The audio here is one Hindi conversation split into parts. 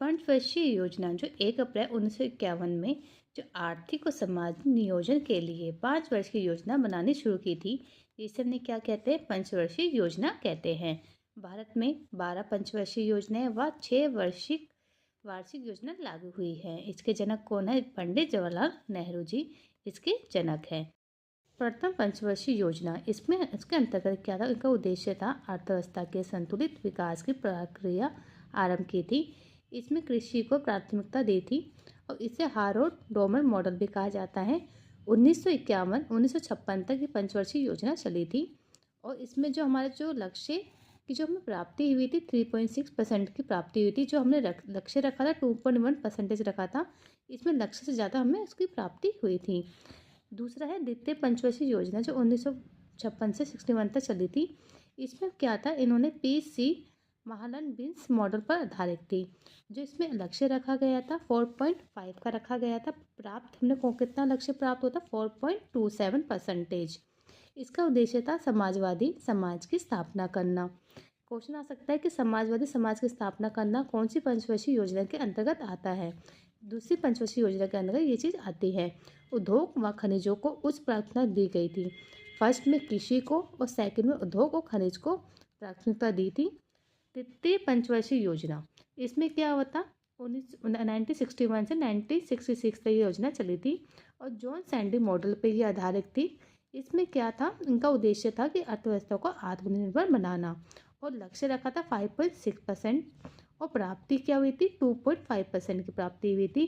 पंचवर्षीय योजना जो 1 अप्रैल 1951 में जो आर्थिक और सामाजिक नियोजन के लिए 5 वर्ष की योजना बनानी शुरू की थी, इसे हमने क्या कहते हैं? पंचवर्षीय योजना कहते हैं। भारत में 12 पंचवर्षीय योजनाएं व 6 वार्षिक योजना लागू हुई है। इसके जनक कौन है? पंडित जवाहरलाल नेहरू जी इसके जनक हैं। प्रथम पंचवर्षीय योजना, इसके अंतर्गत क्या था? इनका उद्देश्य था अर्थव्यवस्था के संतुलित विकास की प्रक्रिया आरंभ की थी। इसमें कृषि को प्राथमिकता दी थी और इसे हारोल्ड डोमर मॉडल भी कहा जाता है। 1951-1956 तक ये पंचवर्षीय योजना चली थी और इसमें जो हमारे जो लक्ष्य की जो हमें प्राप्ति हुई थी 3.6% की प्राप्ति हुई थी। जो हमने लक्ष्य रखा था 2.1% रखा था, इसमें लक्ष्य से ज़्यादा हमें उसकी प्राप्ति हुई थी। दूसरा है द्वितीय पंचवर्षीय योजना जो 1956 से 61 तक चली थी। इसमें क्या था? इन्होंने PC महालन बिन्स मॉडल पर आधारित थी। जो इसमें लक्ष्य रखा गया था 4.5 का रखा गया था। प्राप्त हमने को कितना लक्ष्य प्राप्त होता? 4.27%। इसका उद्देश्य था समाजवादी समाज की स्थापना करना। क्वेश्चन आ सकता है कि समाजवादी समाज की स्थापना करना कौन सी पंचवर्षीय योजना के अंतर्गत आता है? दूसरी पंचवर्षीय योजना के अंतर्गत ये चीज़ आती है। उद्योग व खनिजों को उच्च प्राथमिकता दी गई थी। फर्स्ट में कृषि को और सेकंड में उद्योग और खनिज को प्राथमिकता दी थी। तृतीय पंचवर्षीय योजना, इसमें क्या होता? 1961 से 1966 तक ये योजना चली थी और जॉन सैंडी मॉडल पर ये आधारित थी। इसमें क्या था? इनका उद्देश्य था कि अर्थव्यवस्था को आत्मनिर्भर बनाना और लक्ष्य रखा था 5.6% और प्राप्ति क्या हुई थी? 2.5% की प्राप्ति हुई थी।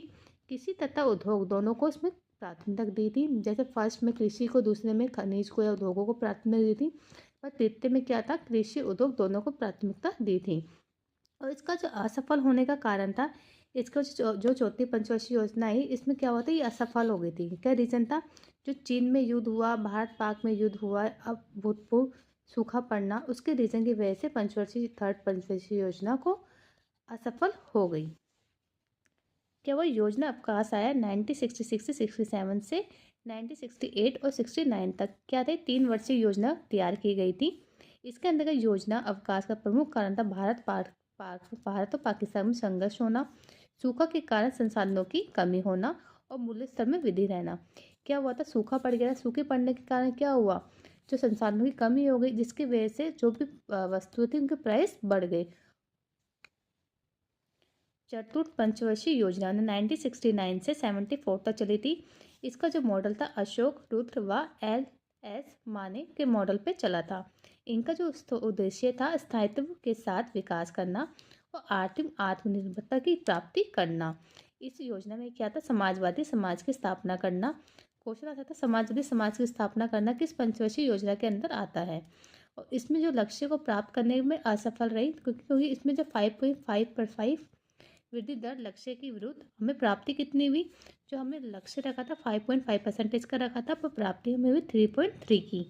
कृषि तथा उद्योग दोनों को इसमें प्राथमिकता दी थी। जैसे फर्स्ट में कृषि को, दूसरे में खनिज को या उद्योगों को प्राथमिकता दी थी, पर तृतीय में क्या था? कृषि उद्योग दोनों को प्राथमिकता दी थी। और इसका जो असफल होने का कारण था, इसका जो चौथी पंचवर्षीय योजना है इसमें क्या हुआ था? ये असफल हो गई थी। क्या रीज़न था? जो चीन में युद्ध हुआ, भारत पाक में युद्ध हुआ, अब भूतपूर्व सूखा पड़ना, उसके रीज़न की वजह से थर्ड पंचवर्षीय योजना को असफल हो गई। क्या वो योजना अवकाश आया 1966 से 67 से 1968 और 69 तक? क्या थे? 3 वर्षीय योजना तैयार की गई थी। इसके अंतर्गत योजना अवकाश का प्रमुख कारण था भारत और पाकिस्तान में संघर्ष होना, सूखा के कारण संसाधनों की कमी होना और मूल्य स्तर में वृद्धि रहना। क्या हुआ था? सूखा पड़ गया। सूखे पड़ने के कारण क्या हुआ? जो संसाधनों की कमी हो गई, जिसकी वजह से जो भी वस्तुएं थी उनके प्राइस बढ़ गए। चतुर्थ पंचवर्षीय योजना 1969 से 74 तक चली थी। इसका जो मॉडल था अशोक, रुद्र व LS माने के मॉडल पे चला था। इनका जो उद्देश्य था स्थायित्व के साथ विकास करना और आर्थिक आत्मनिर्भरता की प्राप्ति करना। इस योजना में क्या था? समाजवादी समाज की स्थापना करना। क्वेश्चन आता था समाजवादी समाज की स्थापना करना किस पंचवर्षीय योजना के अंदर आता है? और इसमें जो लक्ष्य को प्राप्त करने में असफल रही, क्योंकि इसमें जो 5.5 वृद्धि दर लक्ष्य के विरुद्ध हमें प्राप्ति कितनी हुई? जो हमें लक्ष्य रखा था 5.5% का रखा था, पर प्राप्ति हमें हुई 3.3 की।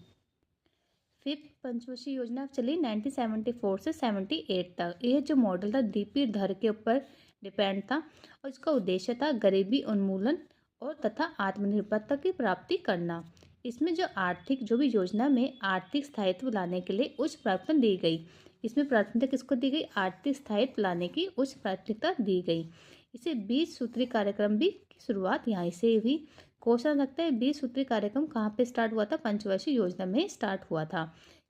फिफ्थ पंचवर्षीय योजना चली 1974 से 78 तक। यह जो मॉडल था डीपी दर के ऊपर डिपेंड था और इसका उद्देश्य था गरीबी उन्मूलन और तथा आत्मनिर्भरता की प्राप्ति करना। इसमें जो भी योजना में आर्थिक स्थायित्व लाने के लिए उच्च प्राथमिकता दी गई। इसमें प्राथमिकता किसको दी गई? आर्थिक स्थायित्व लाने की उच्च प्राथमिकता दी गई। इसे 20 सूत्री कार्यक्रम भी की शुरुआत यहाँ से हुई। क्वेश्चन लगता है 20 सूत्री कार्यक्रम कहाँ पे स्टार्ट हुआ था? पंचवर्षीय योजना में स्टार्ट हुआ था।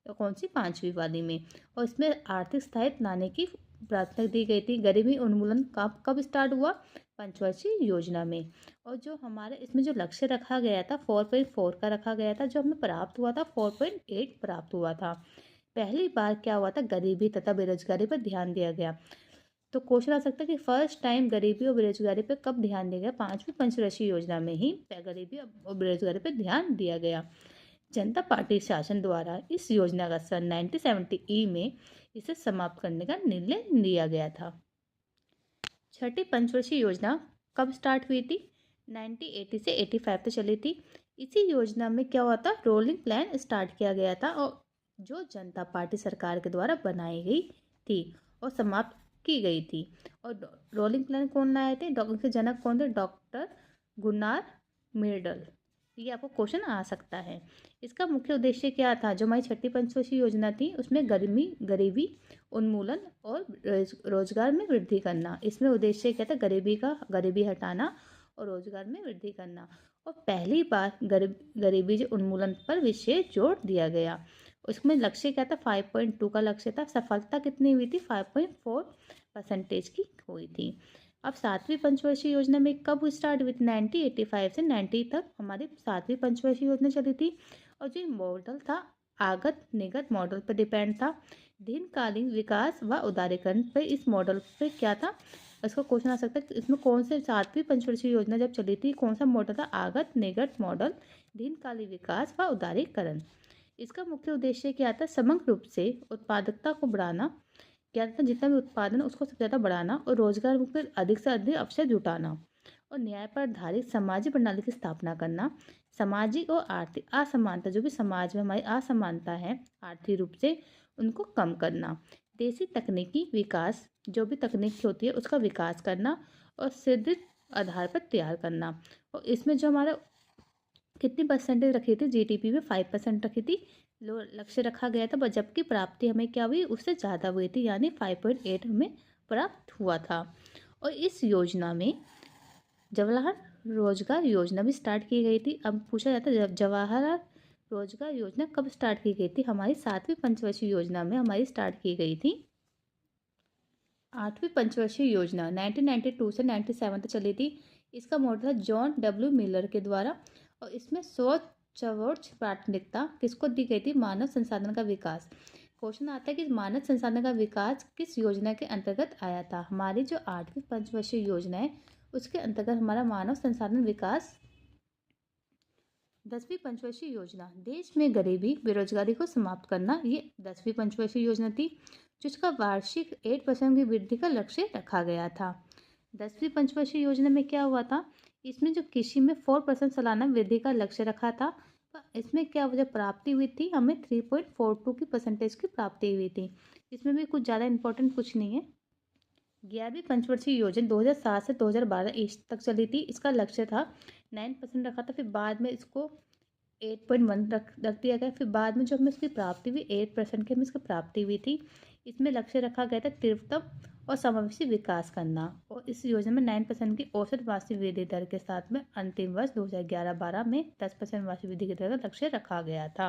तो कौन सी? 5वीं वाली में। और इसमें आर्थिक स्थायित्व लाने की प्राथमिकता दी गई थी। गरीबी उन्मूलन कब स्टार्ट हुआ? पंचवर्षीय योजना में। और जो हमारे इसमें जो लक्ष्य रखा गया था 4.4 का रखा गया था, जो हमें प्राप्त हुआ था 4.8 प्राप्त हुआ था। पहली बार क्या हुआ था? गरीबी तथा बेरोजगारी पर ध्यान दिया गया। तो क्वेश्चन आ सकता है कि फर्स्ट टाइम गरीबी और बेरोजगारी पर कब ध्यान दिया गया? 5वीं पंचवर्षीय योजना में ही गरीबी और बेरोजगारी पर ध्यान दिया गया। जनता पार्टी शासन द्वारा इस योजना का सन 1970 में इसे समाप्त करने का निर्णय लिया गया था। छठी पंचवर्षीय योजना कब स्टार्ट हुई थी? 1980 से 85 तक चली थी। इसी योजना में क्या हुआ था? रोलिंग प्लान स्टार्ट किया गया था और जो जनता पार्टी सरकार के द्वारा बनाई गई थी और समाप्त की गई थी। और रोलिंग प्लान कौन लाए थे? इनके जनक कौन थे? Doctor Gunnar Myrdal. ये आपको क्वेश्चन आ सकता है। इसका मुख्य उद्देश्य क्या था? जो हमारी छठी पंचवर्षीय योजना थी उसमें गरीबी उन्मूलन और रोजगार में वृद्धि करना। इसमें उद्देश्य क्या था? गरीबी हटाना और रोजगार में वृद्धि करना। और पहली बार गरीबी जो उन्मूलन पर विशेष जोर दिया गया। उसमें लक्ष्य क्या था? 5.2 का लक्ष्य था। सफलता कितनी हुई थी? 5.4% की हुई थी। अब सातवीं पंचवर्षीय योजना में कब स्टार्ट हुई थी? 1985 से 90 तक हमारी सातवीं पंचवर्षीय योजना चली थी। और जो मॉडल था आगत निगत मॉडल पर डिपेंड था। दीर्घकालीन विकास व उदारीकरण पर इस मॉडल पे क्या था? इसका क्वेश्चन आ सकता है कि इसमें कौन से सातवीं पंचवर्षीय योजना जब चली थी कौन सा मॉडल था? आगत निगत मॉडल, दीर्घकालीन विकास व उदारीकरण। इसका मुख्य उद्देश्य क्या था? समग्र रूप से उत्पादकता को बढ़ाना, क्या था? जितना भी उत्पादन है उसको सबसे ज़्यादा बढ़ाना और रोजगार में अधिक से अधिक अवसर जुटाना और न्याय पर आधारित सामाजिक प्रणाली की स्थापना करना। सामाजिक और आर्थिक असमानता, जो भी समाज में हमारी असमानता है आर्थिक रूप से, उनको कम करना। देशी तकनीकी विकास, जो भी तकनीक होती है उसका विकास करना और सिद्ध आधार पर तैयार करना। और इसमें जो हमारा कितनी परसेंटेज रखी थी? जीडीपी में 5% रखी थी, लक्ष्य रखा गया था, जबकि प्राप्ति हमें क्या हुई? उससे ज़्यादा हुई थी, यानी 5.8 हमें प्राप्त हुआ था। और इस योजना में जवाहर रोजगार योजना भी स्टार्ट की गई थी। अब पूछा जाता है जवाहर रोजगार योजना कब स्टार्ट की गई थी? हमारी सातवीं पंचवर्षीय योजना में हमारी स्टार्ट की गई थी। आठवीं पंचवर्षीय योजना 1992 से 97 तक चली थी। इसका मॉडल था जॉन डब्ल्यू मिलर के द्वारा। और इसमें सर्वोच्च प्राथमिकता किसको दी गई थी? मानव संसाधन का विकास। क्वेश्चन आता है कि मानव संसाधन का विकास किस योजना के अंतर्गत आया था? हमारी जो आठवीं पंचवर्षीय योजना है उसके अंतर्गत हमारा मानव संसाधन विकास। 10वीं पंचवर्षीय योजना देश में गरीबी बेरोजगारी को समाप्त करना, ये 10वीं पंचवर्षीय योजना थी, जिसका वार्षिक 8% की वृद्धि का लक्ष्य रखा गया था। 10वीं पंचवर्षीय योजना में क्या हुआ था? इसमें जो कृषि में 4% सालाना वृद्धि का लक्ष्य रखा था। इसमें क्या वजह प्राप्ति हुई थी? हमें 3.42 की परसेंटेज की प्राप्ति हुई थी। इसमें भी कुछ ज़्यादा इंपॉर्टेंट कुछ नहीं है। 11वीं पंचवर्षीय योजना 2007 से 2012 तक चली थी। इसका लक्ष्य था 9% रखा था, फिर बाद में इसको 8.1 रख दिया गया। फिर बाद में जो हमें इसकी प्राप्ति हुई 8% की हमें इसकी प्राप्ति हुई थी। इसमें लक्ष्य रखा गया था तीव्रतम और समावेशी विकास करना। और इस योजना में 9% की औसत वार्षिक वृद्धि दर के साथ में अंतिम वर्ष 2011-12 में 10% वार्षिक वृद्धि की दर का लक्ष्य रखा गया था।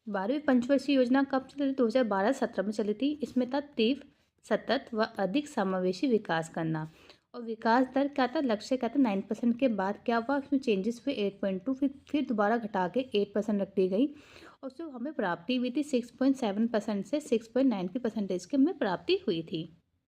12वीं पंचवर्षीय योजना कब चली थी? 2012-17 में चली थी। इसमें था तीव्र, सतत व अधिक समावेशी विकास करना। और विकास दर क्या था? लक्ष्य क्या था? 9% के बाद क्या हुआ? उसमें चेंजेस हुए 8.2, फिर दोबारा घटा के 8% रख दी गई। और जो हमें प्राप्ति हुई थी 6.7% से 6.9 की परसेंटेज की हमें प्राप्ति हुई थी।